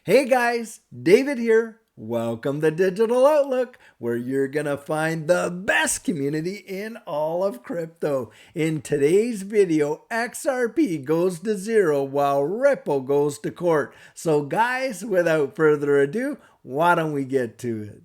Hey guys, David here. Welcome to Digital Outlook, where you're going to find the best community in all of crypto. In today's video, XRP goes to zero while Ripple goes to court. So guys, without further ado, why don't we get to it?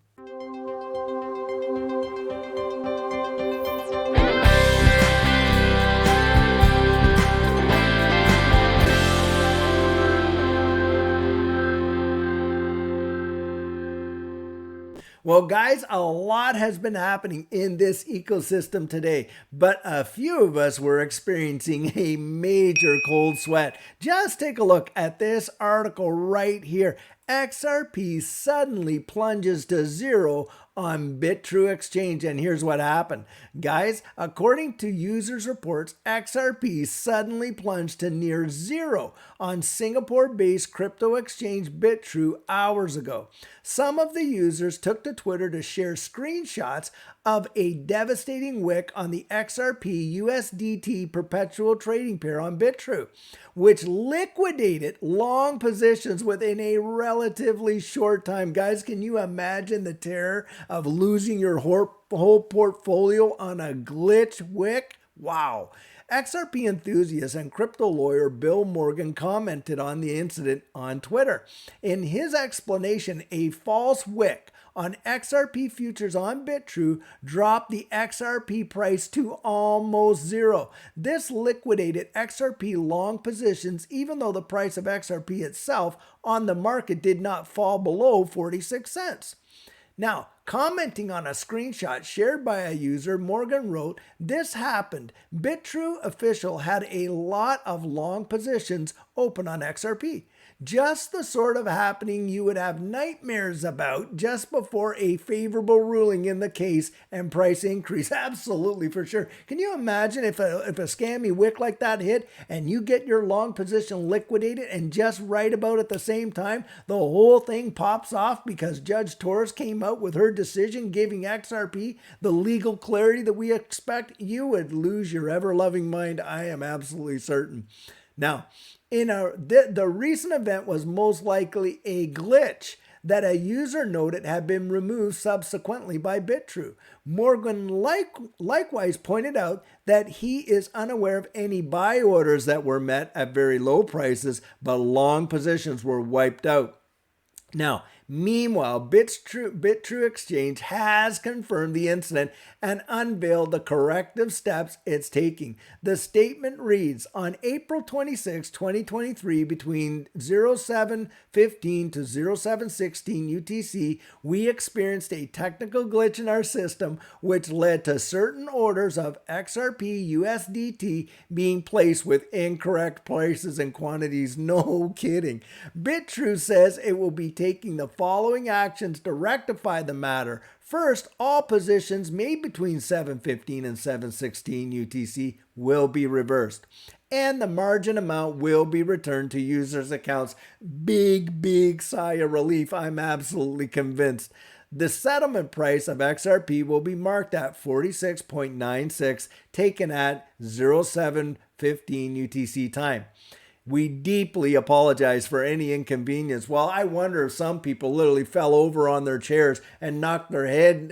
Well, guys, a lot has been happening in this ecosystem today, but a few of us were experiencing a major cold sweat. Just take a look at this article right here. XRP suddenly plunges to zero on Bitrue exchange, and here's what happened. Guys, according to users reports, XRP suddenly plunged to near zero on Singapore-based crypto exchange Bitrue hours ago. Some of the users took to Twitter to share screenshots of a devastating wick on the XRP USDT perpetual trading pair on Bitrue, which liquidated long positions within a relatively short time. Guys, can you imagine the terror of losing your whole portfolio on a glitch wick? Wow. XRP enthusiast and crypto lawyer Bill Morgan commented on the incident on Twitter. In his explanation, a false wick on XRP futures on Bitrue dropped the XRP price to almost zero. This liquidated XRP long positions even though the price of XRP itself on the market did not fall below 46 cents. Now, commenting on a screenshot shared by a user, Morgan wrote, "This happened. Bitrue official had a lot of long positions open on XRP. Just the sort of happening you would have nightmares about just before a favorable ruling in the case and price increase." Absolutely, for sure. Can you imagine if a scammy wick like that hit and you get your long position liquidated and just right about at the same time, the whole thing pops off because Judge Torres came out with her decision giving XRP the legal clarity that we expect? You would lose your ever-loving mind. I am absolutely certain. Now, the recent event was most likely a glitch that a user noted had been removed subsequently by Bitrue. Morgan likewise pointed out that he is unaware of any buy orders that were met at very low prices, but long positions were wiped out. Now, meanwhile, Bitrue Exchange has confirmed the incident and unveiled the corrective steps it's taking. The statement reads, "On April 26, 2023, between 07:15 to 07:16 UTC, we experienced a technical glitch in our system which led to certain orders of XRP USDT being placed with incorrect prices and quantities." No kidding. Bitrue says it will be taking the following actions to rectify the matter. First, all positions made between 7:15 and 7:16 UTC will be reversed, and the margin amount will be returned to users' accounts. Big sigh of relief. I'm absolutely convinced. The settlement price of XRP will be marked at 46.96, taken at 07:15 UTC time. We deeply apologize for any inconvenience. Well, I wonder if some people literally fell over on their chairs and knocked their head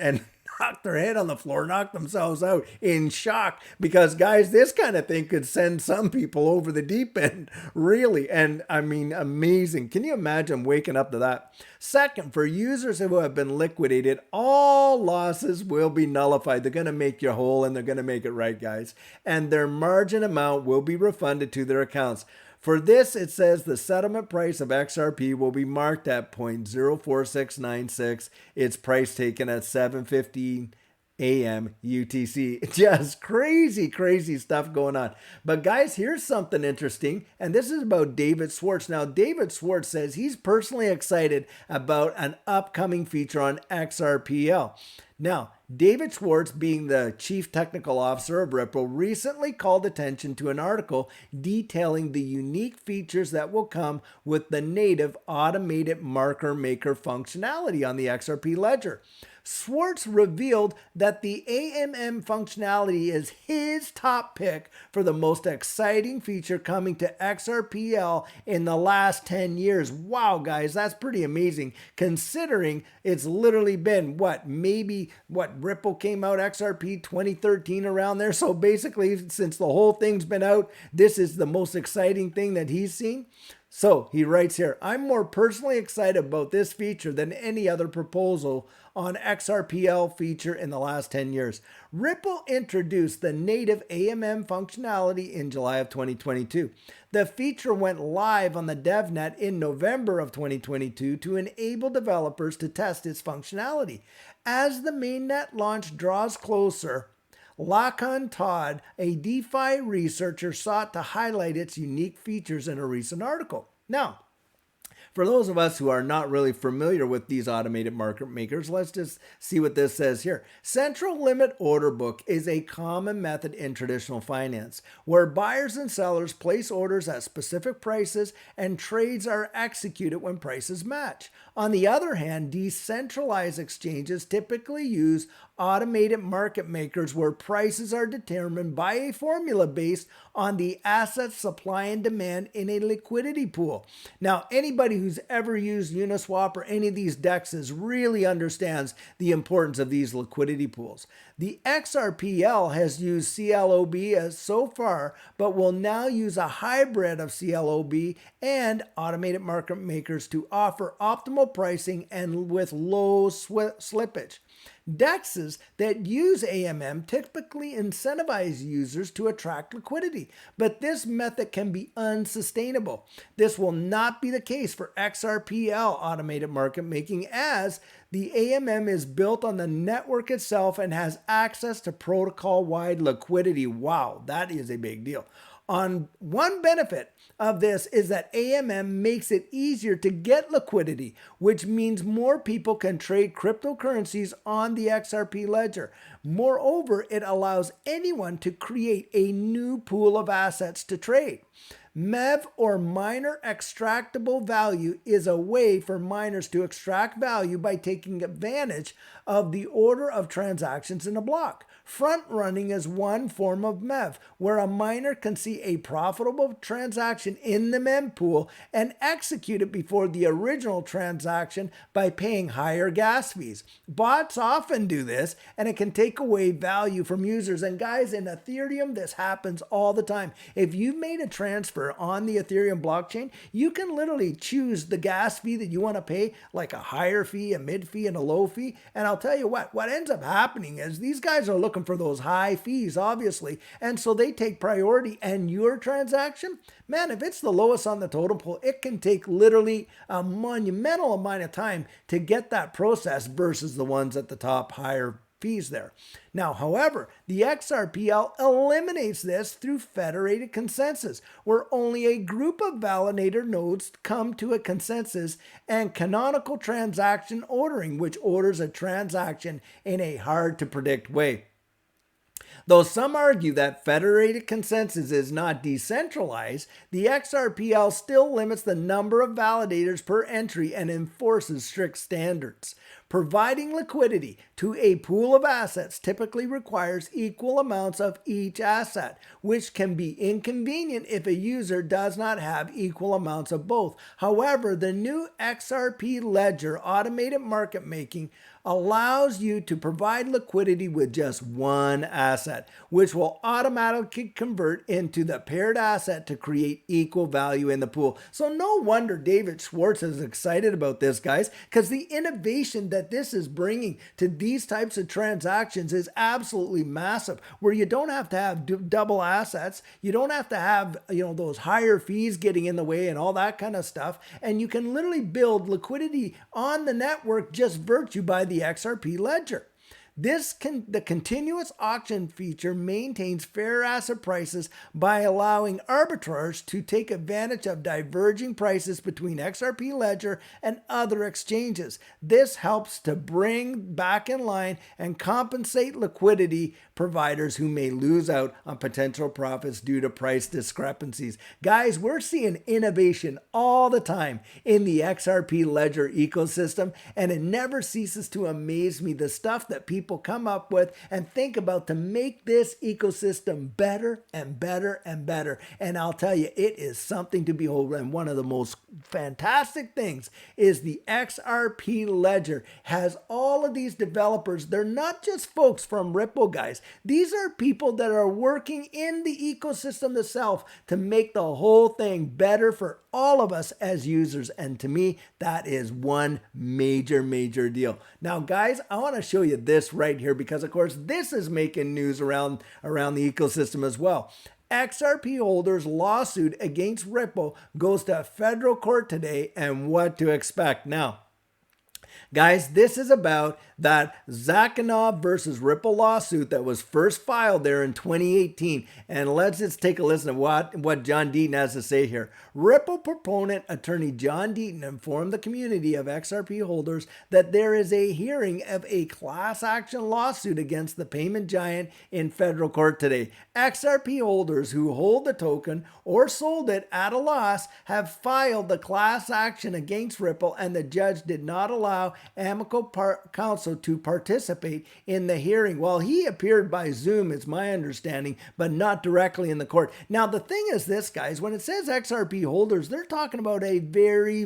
on the floor, knocked themselves out in shock, because guys, this kind of thing could send some people over the deep end, really. And I mean, amazing. Can you imagine waking up to that? Second, for users who have been liquidated, all losses will be nullified. They're going to make you whole, and they're going to make it right, guys. And their margin amount will be refunded to their accounts. For this, it says the settlement price of XRP will be marked at 0.04696. Its price taken at 7:15 a.m. UTC. Just crazy stuff going on. But guys, here's something interesting, and this is about David Schwartz. Now, David Schwartz says he's personally excited about an upcoming feature on XRPL. Now, David Schwartz, being the chief technical officer of Ripple, recently called attention to an article detailing the unique features that will come with the native automated marker maker functionality on the XRP ledger. Schwartz revealed that the AMM functionality is his top pick for the most exciting feature coming to XRPL in the last 10 years. Wow, guys, that's pretty amazing considering it's literally been Ripple came out XRP 2013 around there. So basically, since the whole thing's been out, this is the most exciting thing that he's seen. So he writes here, I'm more personally excited about this feature than any other proposal on XRPL feature in the last 10 years. Ripple introduced the native AMM functionality in July of 2022. The feature went live on the DevNet in November of 2022 to enable developers to test its functionality. As the mainnet launch draws closer, Lacan Todd, a DeFi researcher, sought to highlight its unique features in a recent article. Now, for those of us who are not really familiar with these automated market makers, let's just see what this says here. Central limit order book is a common method in traditional finance, where buyers and sellers place orders at specific prices and trades are executed when prices match. On the other hand, decentralized exchanges typically use automated market makers where prices are determined by a formula based on the asset supply and demand in a liquidity pool. Now, anybody who's ever used Uniswap or any of these DEXs really understands the importance of these liquidity pools. The XRPL has used CLOB as so far, but will now use a hybrid of CLOB and automated market makers to offer optimal pricing and with low slippage. DEXs that use AMM typically incentivize users to attract liquidity, but this method can be unsustainable. This will not be the case for XRPL automated market making, as the AMM is built on the network itself and has access to protocol-wide liquidity. Wow, that is a big deal. On one benefit of this is that AMM makes it easier to get liquidity, which means more people can trade cryptocurrencies on the XRP ledger. Moreover, it allows anyone to create a new pool of assets to trade. MEV, or miner extractable value, is a way for miners to extract value by taking advantage of the order of transactions in a block. Front running is one form of MEV, where a miner can see a profitable transaction in the mempool and execute it before the original transaction by paying higher gas fees. Bots often do this, and it can take away value from users. And guys, in Ethereum, this happens all the time. If you've made a transfer on the Ethereum blockchain, you can literally choose the gas fee that you want to pay, like a higher fee, a mid fee, and a low fee. And I'll tell you what ends up happening is these guys are looking for those high fees, obviously, and so they take priority. And your transaction, man, if it's the lowest on the totem pole, it can take literally a monumental amount of time to get that process versus the ones at the top higher fees there. Now, however, the XRPL eliminates this through federated consensus, where only a group of validator nodes come to a consensus, and canonical transaction ordering, which orders a transaction in a hard to predict way. Though some argue that federated consensus is not decentralized, the XRPL still limits the number of validators per entry and enforces strict standards. Providing liquidity to a pool of assets typically requires equal amounts of each asset, which can be inconvenient if a user does not have equal amounts of both. However, the new XRP ledger automated market making allows you to provide liquidity with just one asset, which will automatically convert into the paired asset to create equal value in the pool. So no wonder David Schwartz is excited about this, guys, because the innovation that this is bringing to these types of transactions is absolutely massive, where you don't have to have double assets, you don't have to have those higher fees getting in the way and all that kind of stuff, and you can literally build liquidity on the network just virtue by the XRP ledger. The continuous auction feature maintains fair asset prices by allowing arbitrage to take advantage of diverging prices between XRP Ledger and other exchanges. This helps to bring back in line and compensate liquidity providers who may lose out on potential profits due to price discrepancies. Guys, we're seeing innovation all the time in the XRP Ledger ecosystem, and it never ceases to amaze me the stuff that people come up with and think about to make this ecosystem better and better and better. And I'll tell you, it is something to behold. And one of the most fantastic things is the XRP Ledger has all of these developers. They're not just folks from Ripple, guys. These are people that are working in the ecosystem itself to make the whole thing better for all of us as users. And to me, that is one major deal. Now, guys, I want to show you this right here because, of course, this is making news around the ecosystem as well. XRP holders' lawsuit against Ripple goes to a federal court today, and what to expect now. Guys, this is about that Zakhanov versus Ripple lawsuit that was first filed there in 2018. And let's just take a listen to what John Deaton has to say here. Ripple proponent attorney John Deaton informed the community of XRP holders that there is a hearing of a class action lawsuit against the payment giant in federal court today. XRP holders who hold the token or sold it at a loss have filed the class action against Ripple, and the judge did not allow amicable counsel to participate in the hearing. Well, he appeared by Zoom, it's my understanding, but not directly in the court. Now, the thing is this, guys, when it says XRP holders, they're talking about a very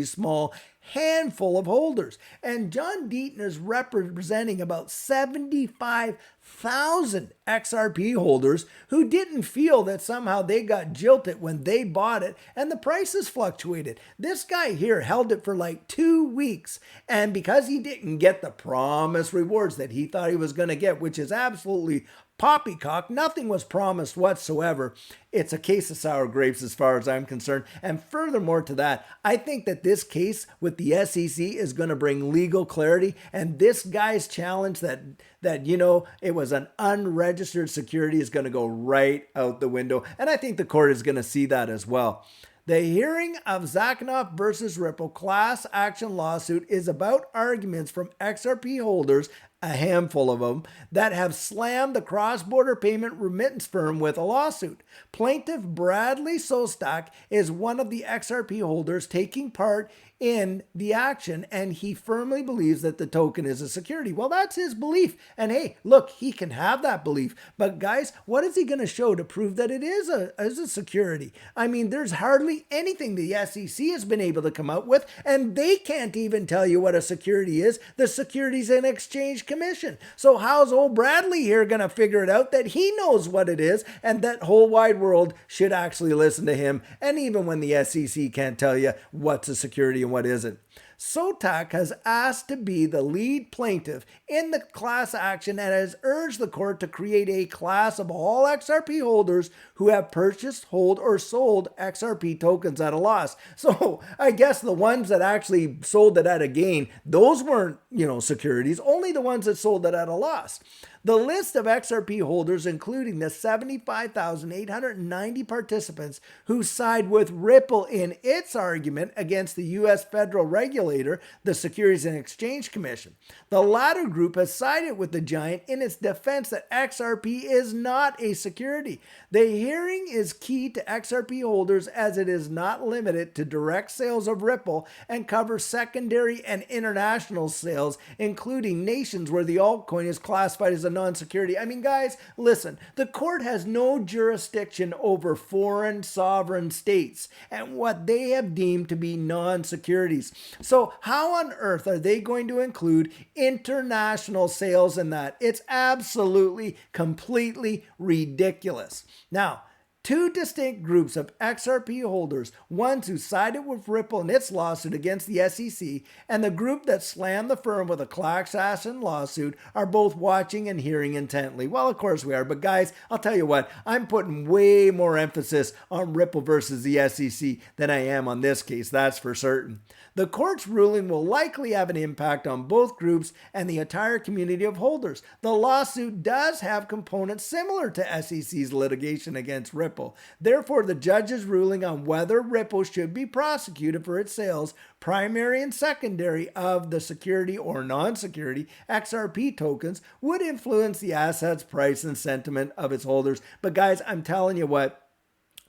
small handful of holders. And John Deaton is representing about 75,000 XRP holders who didn't feel that somehow they got jilted when they bought it and the prices fluctuated. This guy here held it for like 2 weeks. And because he didn't get the promised rewards that he thought he was going to get, which is absolutely poppycock, nothing was promised whatsoever. It's a case of sour grapes as far as I'm concerned. And furthermore to that, I think that this case with the SEC is going to bring legal clarity. And this guy's challenge that it was an unregistered security is going to go right out the window. And I think the court is going to see that as well. The hearing of Zakhanov versus Ripple class action lawsuit is about arguments from XRP holders, a handful of them, that have slammed the cross-border payment remittance firm with a lawsuit. Plaintiff Bradley Sostak is one of the XRP holders taking part in the action, and he firmly believes that the token is a security. Well, that's his belief. And hey, look, he can have that belief. But guys, what is he going to show to prove that it is a security? I mean, there's hardly anything the SEC has been able to come out with, and they can't even tell you what a security is. The Securities and Exchange Commission. So how's old Bradley here going to figure it out that he knows what it is and that whole wide world should actually listen to him? And even when the SEC can't tell you what's a security and what isn't. Sotak has asked to be the lead plaintiff in the class action and has urged the court to create a class of all XRP holders who have purchased, hold, or sold XRP tokens at a loss. So I guess the ones that actually sold it at a gain, those weren't, securities, only the ones that sold it at a loss. The list of XRP holders, including the 75,890 participants who side with Ripple in its argument against the U.S. federal regulator, the Securities and Exchange Commission. The latter group has sided with the giant in its defense that XRP is not a security. The hearing is key to XRP holders as it is not limited to direct sales of Ripple and covers secondary and international sales, including nations where the altcoin is classified as a non-security. I mean, guys, listen, the court has no jurisdiction over foreign sovereign states and what they have deemed to be non-securities. So how on earth are they going to include international sales in that? It's absolutely, completely ridiculous. Now, Two distinct groups of XRP holders, ones who sided with Ripple in its lawsuit against the SEC, and the group that slammed the firm with a class action lawsuit, are both watching and hearing intently. Well, of course we are, but guys, I'll tell you what, I'm putting way more emphasis on Ripple versus the SEC than I am on this case, that's for certain. The court's ruling will likely have an impact on both groups and the entire community of holders. The lawsuit does have components similar to SEC's litigation against Ripple. Therefore, the judge's ruling on whether Ripple should be prosecuted for its sales, primary and secondary, of the security or non-security XRP tokens would influence the asset's price and sentiment of its holders. But guys, I'm telling you what,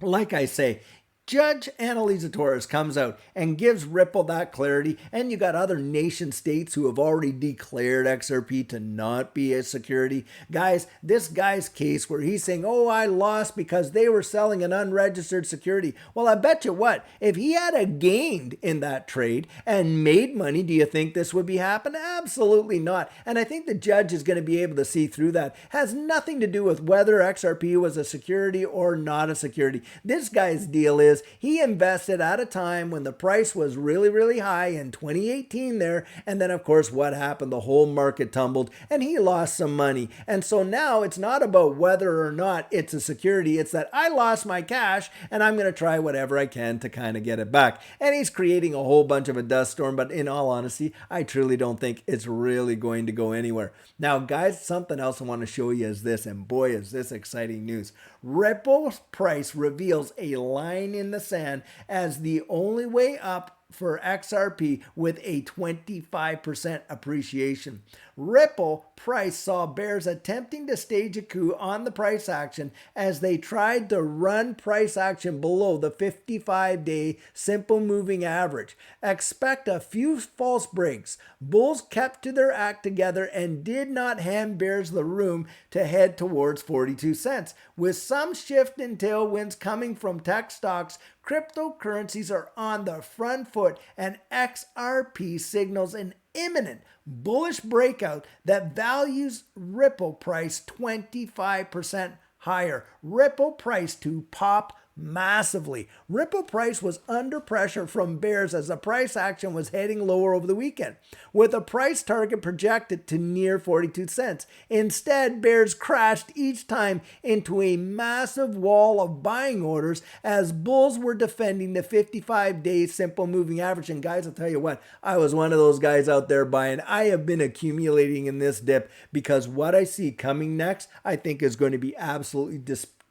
like I say, Judge Annalisa Torres comes out and gives Ripple that clarity, and you got other nation states who have already declared XRP to not be a security. Guys, this guy's case where he's saying, oh, I lost because they were selling an unregistered security. Well, I bet you what, if he had gained in that trade and made money, do you think this would be happening? Absolutely not. And I think the judge is going to be able to see through that. Has nothing to do with whether XRP was a security or not a security. This guy's deal is he invested at a time when the price was really, really high in 2018 there. And then, of course, what happened? The whole market tumbled and he lost some money. And so now it's not about whether or not it's a security. It's that I lost my cash and I'm going to try whatever I can to kind of get it back. And he's creating a whole bunch of a dust storm. But in all honesty, I truly don't think it's really going to go anywhere. Now, guys, something else I want to show you is this. And boy, is this exciting news. Ripple's price reveals a line in the sand as the only way up for XRP with a 25% appreciation. Ripple price saw bears attempting to stage a coup on the price action as they tried to run price action below the 55-day simple moving average. Expect a few false breaks. Bulls kept to their act together and did not hand bears the room to head towards 42 cents. With some shift in tailwinds coming from tech stocks, cryptocurrencies are on the front foot and XRP signals an imminent bullish breakout that values Ripple price 25% higher. Ripple price to pop massively. Ripple price was under pressure from bears as the price action was heading lower over the weekend, with a price target projected to near 42 cents. Instead, bears crashed each time into a massive wall of buying orders as bulls were defending the 55-day simple moving average. And guys, I'll tell you what, I was one of those guys out there buying. I have been accumulating in this dip because what I see coming next, I think is going to be absolutely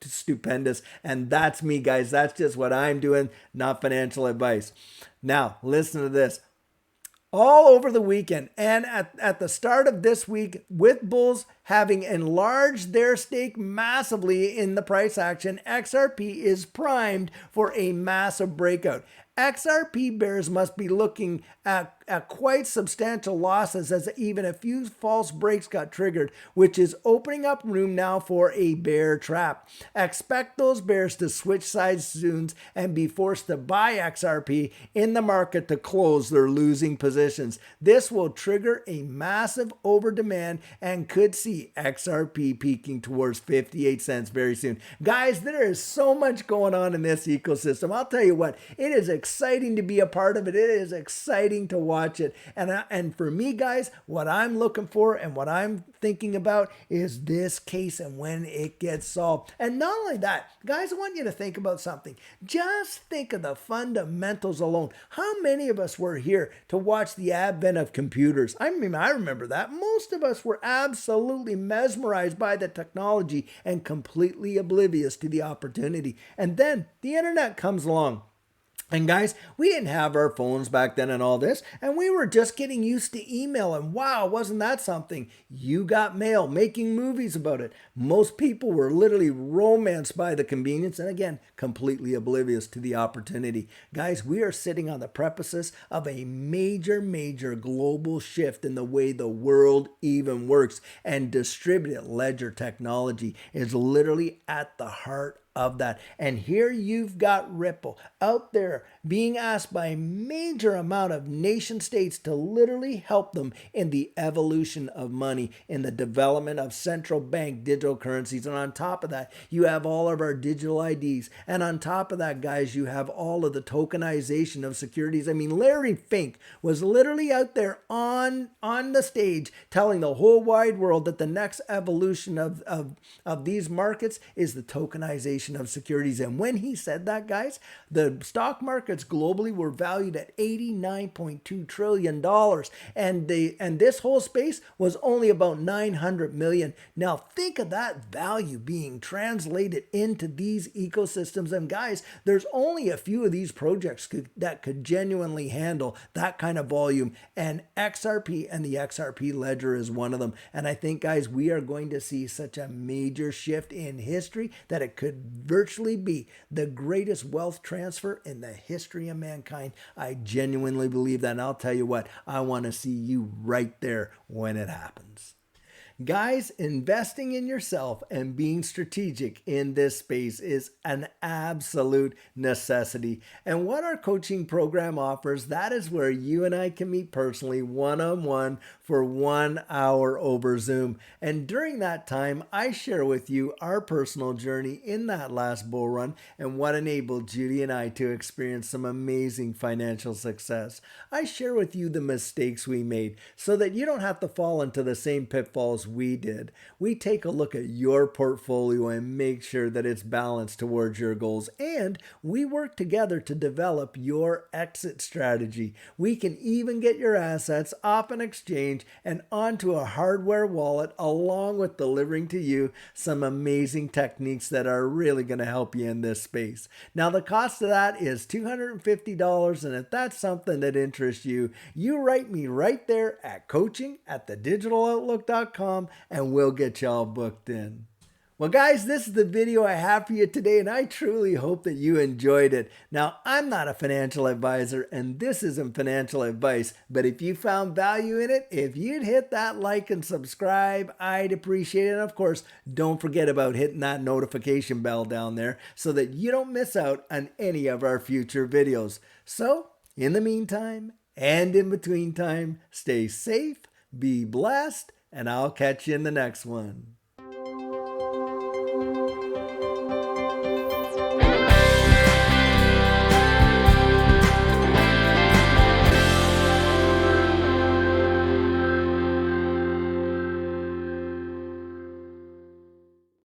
stupendous. And that's me, guys. That's just what I'm doing, not financial advice. Now, listen to this. All over the weekend and at the start of this week, with bulls having enlarged their stake massively in the price action, XRP is primed for a massive breakout. XRP bears must be looking at quite substantial losses as even a few false breaks got triggered, which is opening up room now for a bear trap. Expect those bears to switch sides soon and be forced to buy XRP in the market to close their losing positions. This will trigger a massive overdemand and could see XRP peaking towards 58 cents very soon. Guys, there is so much going on in this ecosystem. I'll tell you what, it is exciting to be a part of it. It is exciting to watch it. And for me, guys, what I'm looking for and what I'm thinking about is this case and when it gets solved. And not only that, guys, I want you to think about something. Just think of the fundamentals alone. How many of us were here to watch the advent of computers? I mean, I remember that. Most of us were absolutely mesmerized by the technology and completely oblivious to the opportunity. And then the internet comes along. And guys, we didn't have our phones back then and all this, and we were just getting used to email, and wow, wasn't that something? You got mail, making movies about it. Most people were literally romanced by the convenience, and again, completely oblivious to the opportunity. Guys, we are sitting on the precipice of a major global shift in the way the world even works, and distributed ledger technology is literally at the heart of that. And here you've got Ripple out there being asked by a major amount of nation states to literally help them in the evolution of money, in the development of central bank digital currencies. And on top of that, you have all of our digital IDs. And on top of that, guys, you have all of the tokenization of securities. I mean, Larry Fink was literally out there on the stage telling the whole wide world that the next evolution of these markets is the tokenization of securities. And when he said that, guys, the stock markets globally were valued at $89.2 trillion. And this whole space was only about 900 million. Now think of that value being translated into these ecosystems. And guys, there's only a few of these projects that could genuinely handle that kind of volume. And XRP and the XRP ledger is one of them. And I think, guys, we are going to see such a major shift in history that it could virtually be the greatest wealth transfer in the history of mankind. I genuinely believe that. And I'll tell you what, I want to see you right there when it happens. Guys, investing in yourself and being strategic in this space is an absolute necessity. And what our coaching program offers, that is where you and I can meet personally one-on-one for 1 hour over Zoom. And during that time, I share with you our personal journey in that last bull run and what enabled Judy and I to experience some amazing financial success. I share with you the mistakes we made so that you don't have to fall into the same pitfalls we did. We take a look at your portfolio and make sure that it's balanced towards your goals. And we work together to develop your exit strategy. We can even get your assets off an exchange and onto a hardware wallet, along with delivering to you some amazing techniques that are really going to help you in this space. Now, the cost of that is $250. And if that's something that interests you, you write me right there at coaching@thedigitaloutlook.com and we'll get y'all booked in. Well, guys, this is the video I have for you today, and I truly hope that you enjoyed it. Now, I'm not a financial advisor, and this isn't financial advice, but if you found value in it, if you'd hit that like and subscribe, I'd appreciate it. And of course, don't forget about hitting that notification bell down there so that you don't miss out on any of our future videos. So, in the meantime, and in between time, stay safe, be blessed, and I'll catch you in the next one.